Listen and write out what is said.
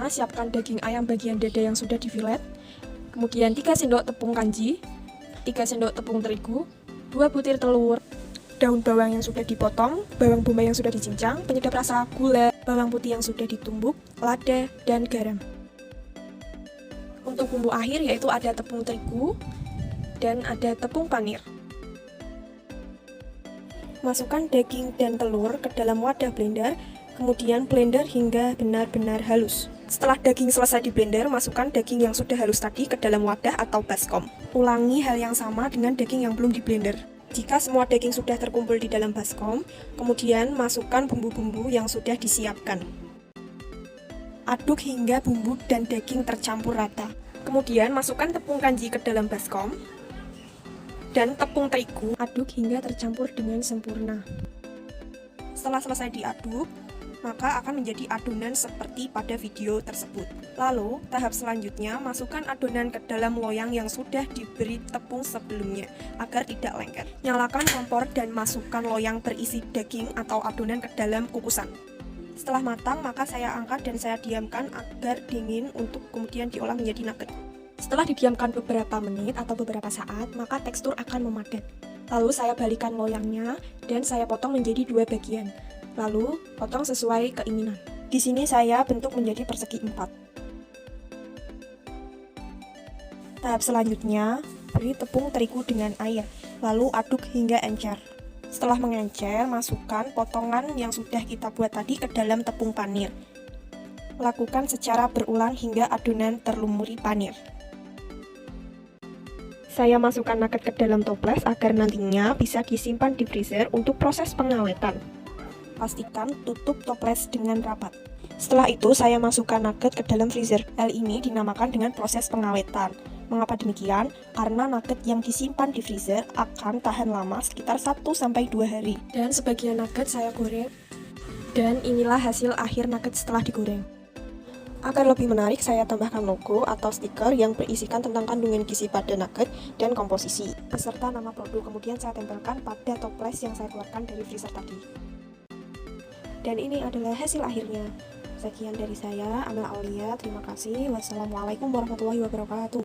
Pertama, siapkan daging ayam bagian dada yang sudah difilet. Kemudian 3 sendok tepung kanji, 3 sendok tepung terigu, 2 butir telur, daun bawang yang sudah dipotong, bawang bombay yang sudah dicincang, penyedap rasa, gula, bawang putih yang sudah ditumbuk, lada, dan garam. Untuk bumbu akhir yaitu ada tepung terigu dan ada tepung panir. Masukkan daging dan telur ke dalam wadah blender, kemudian blender hingga benar-benar halus. Setelah daging selesai di blender, masukkan daging yang sudah halus tadi ke dalam wadah atau baskom. Ulangi hal yang sama dengan daging yang belum di blender. Jika semua daging sudah terkumpul di dalam baskom, kemudian masukkan bumbu-bumbu yang sudah disiapkan. Aduk hingga bumbu dan daging tercampur rata. Kemudian masukkan tepung kanji ke dalam baskom dan tepung terigu, aduk hingga tercampur dengan sempurna. Setelah selesai diaduk, maka akan menjadi adonan seperti pada video tersebut. Lalu, tahap selanjutnya, masukkan adonan ke dalam loyang yang sudah diberi tepung sebelumnya, agar tidak lengket. Nyalakan kompor dan masukkan loyang berisi daging atau adonan ke dalam kukusan. Setelah matang, maka saya angkat dan saya diamkan agar dingin untuk kemudian diolah menjadi nugget. Setelah didiamkan beberapa menit atau beberapa saat, maka tekstur akan memadat. Lalu saya balikan loyangnya dan saya potong menjadi 2 bagian. Lalu potong sesuai keinginan. Di sini saya bentuk menjadi persegi 4. Tahap selanjutnya, beri tepung terigu dengan air, lalu aduk hingga encer. Setelah mengencer, masukkan potongan yang sudah kita buat tadi ke dalam tepung panir. Lakukan secara berulang hingga adonan terlumuri panir. Saya masukkan nugget ke dalam toples agar nantinya bisa disimpan di freezer untuk proses pengawetan. Pastikan tutup toples dengan rapat. Setelah itu, saya masukkan nugget ke dalam freezer. Hal ini dinamakan dengan proses pengawetan. Mengapa demikian? Karena nugget yang disimpan di freezer akan tahan lama sekitar 1-2 hari. Dan sebagian nugget saya goreng. Dan inilah hasil akhir nugget setelah digoreng. Agar lebih menarik, saya tambahkan logo atau stiker yang berisikan tentang kandungan gizi pada nugget dan komposisi, beserta nama produk. Kemudian saya tempelkan pada toples yang saya keluarkan dari freezer tadi. Dan ini adalah hasil akhirnya. Sekian dari saya, Amel Aulia. Terima kasih. Wassalamualaikum warahmatullahi wabarakatuh.